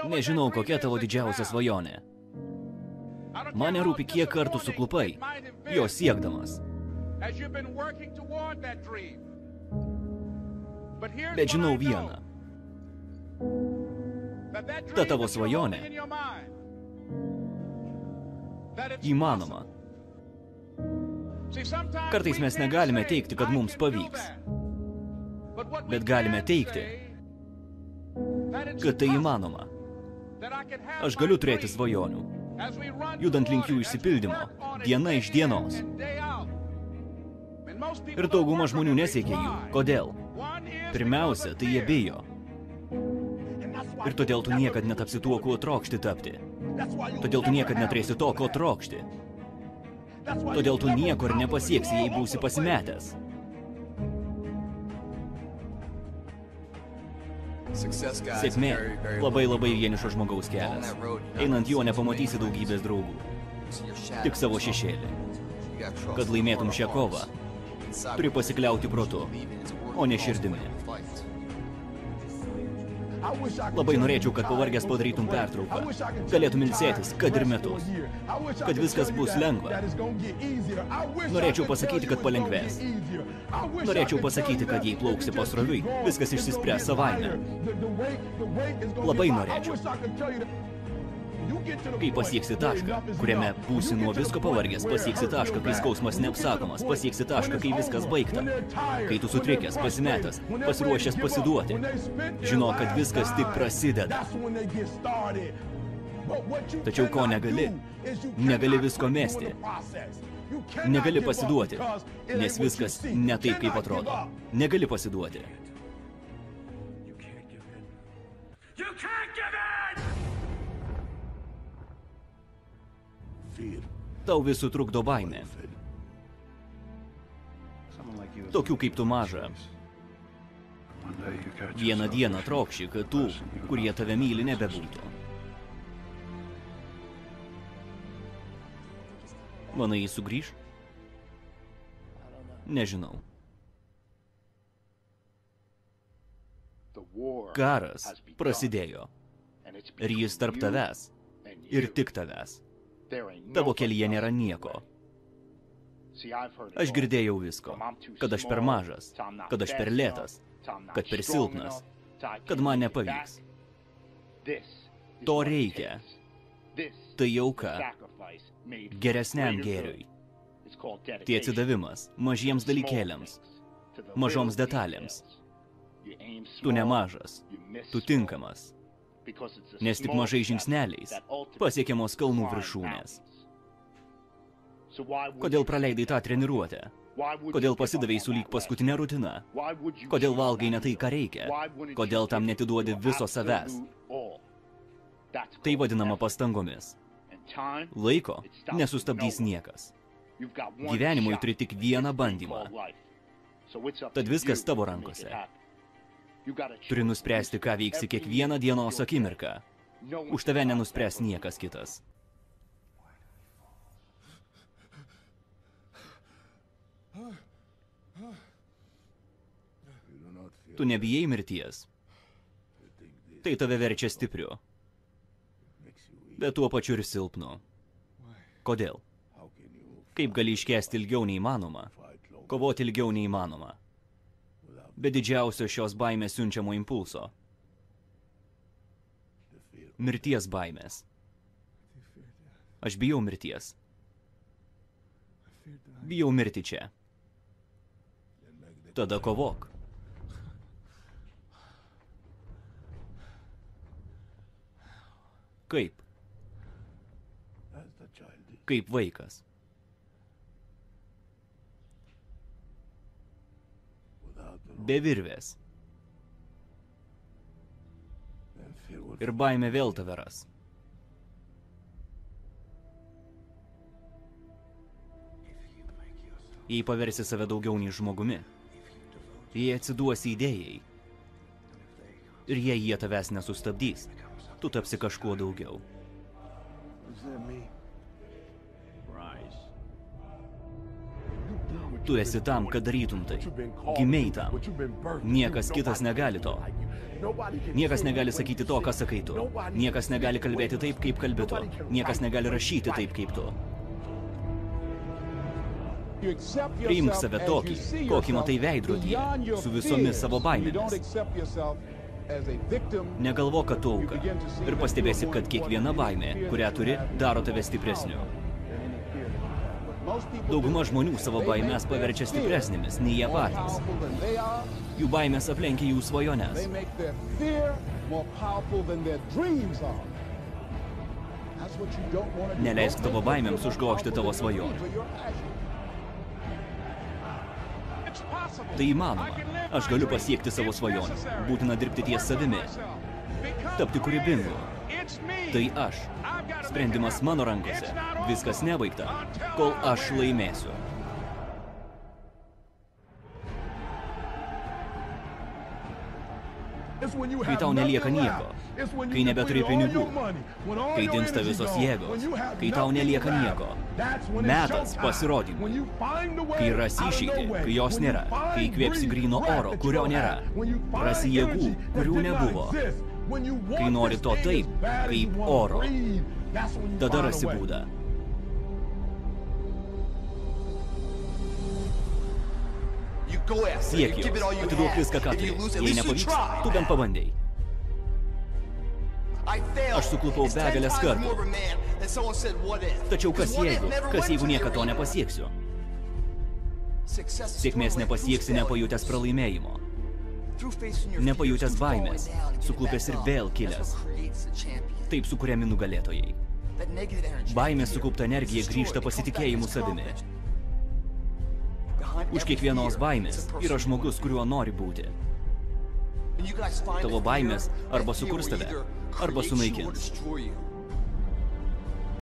Nežinau, kokia tavo didžiausia svajonė. Man nerūpi, kiek kartų suklupai, jo siekdamas. Bet žinau vieną. Ta tavo svajonė įmanoma. Kartais mes negalime teikti, kad mums pavyks. Bet galime teikti, kad tai įmanoma. Aš galiu turėti svajonių, judant link jų išsipildymo, diena iš dienos. Ir dauguma žmonių nesiekia jų. Kodėl? Pirmiausia, tai jie bijo. Ir todėl tu niekad netapsi tuo, kuo trokšti tapti. Todėl tu niekad neturėsi to, ko trokšti. Todėl tu niekur nepasieksi, jei būsi pasimetęs. Sėkmė labai vienišo žmogaus kelias. Einant juo nepamatysi daugybės draugų. Tik savo šešėlį. Kad laimėtum šią kovą, turi pasikliauti protu, o ne širdimi. Labai norėčiau, kad pavargęs padarytum pertrauką. Galėtum ilsėtis, kad ir metus. Kad viskas bus lengva. Norėčiau pasakyti, kad palengvės. Norėčiau pasakyti, kad jei plauksi pasroviui, viskas išsispręs savaime. Labai norėčiau. Kai pasieksi tašką, kuriame būsi nuo visko pavargęs, pasieksi tašką, kai skausmas neapsakomas, pasieksi tašką, kai viskas baigta. Kai tu sutrikęs, pasimetęs, pasiruošęs pasiduoti, žino, kad viskas tik prasideda. Tačiau ko negali? Negali visko mesti. Negali pasiduoti, nes viskas ne taip, kaip atrodo. Negali pasiduoti. Tau visų trukdo baimė. Tokių kaip tu maža. Vieną dieną trokši, kad tų, kurie tave myli, nebebūtų. Manai, jis sugrįš? Nežinau. Karas prasidėjo. Ir jis tarp tavęs. Ir tik tavęs. Tavo kelyje nėra nieko. Aš girdėjau visko. Kad aš per mažas, kad aš per lėtas, kad per silpnas, kad man nepavyks. To reikia. Tai auka geresniam gėriui. Tai atsidavimas mažiems dalykėliams, mažoms detalėms. Tu nemažas, tu tinkamas. Nes tik mažai žingsneliais pasiekiamos kalnų viršūnės. Kodėl praleidai tą treniruotę? Kodėl pasidavei sulyg paskutinę rutiną? Kodėl valgai ne tai, ką reikia? Kodėl tam netiduodi viso savęs? Tai vadinama pastangomis. Laiko nesustabdys niekas. Gyvenimui turi tik vieną bandymą. Tad viskas tavo rankose. Turi nuspręsti, ką veiksi kiekvieną dienos akimirką. Už tave nenuspręs niekas kitas. Tu nebijai mirties. Tai tave verčia stipriu. Bet tuo pačiu ir silpnu. Kodėl? Kaip gali iškęsti ilgiau neįmanoma? Kovoti ilgiau neįmanoma. Be didžiausio šios baimės siunčiamo impulso. Mirties baimės. Aš bijau mirties. Bijau mirti čia. Tada kovok. Kaip? Kaip vaikas. Be virvės. Ir baimė vėl tave ras. Jei paversi save daugiau nei žmogumi, jei atsiduosi idėjai, ir jei jie tavęs nesustabdys, tu tapsi kažkuo daugiau. Tu esi tam, kad darytum tai. Gimei tam. Niekas kitas negali to. Niekas negali sakyti to, ką sakai tu. Niekas negali kalbėti taip, kaip kalbi tu. Niekas negali rašyti taip, kaip tu. Priimk save tokį, kokį matai veidrodyje, su visomis savo baimėmis. Negalvok, kad tu auka. Ir pastebėsi, kad kiekviena baimė, kurią turi, daro tave stipresniu. Dauguma žmonių savo baimės paverčia stipresnėmis, nei jie patys. Jų baimės aplenkia jų svajones. Neleisk tavo baimėms užgožti tavo svajonių. Tai įmanoma. Aš galiu pasiekti savo svajonę. Būtina dirbti ties savimi. Tapti kūrybingu. Tai aš. Sprendimas mano rankose. Viskas nebaigta, kol aš laimėsiu. Kai tau nelieka nieko, kai nebeturi pinigų, kai dingsta visos jėgos, kai tau nelieka nieko, metas pasirodymui, kai rasi išeitį, kai jos nėra, kai įkvėpsi gryno oro, kurio nėra, rasi jėgų, kurių nebuvo, kai nori to taip, kaip oro, tada rasi būdą. Siek jos, atiduok viską, ką turi. Jei nepavyks, tu bent pabandėjai. Aš suklupau begalės kartų. Tačiau kas jeigu niekada to nepasieksiu? Sėkmės nepasieksi nepajutęs pralaimėjimo. Nepajutęs baimės, suklupęs ir vėl kilęs. Taip sukuriami nugalėtojai. Baimės sukaupta energija grįžta pasitikėjimu savimi. Už kiekvienos baimės yra žmogus, kuriuo nori būti. Tavo baimės arba sukurs tave, arba sunaikins.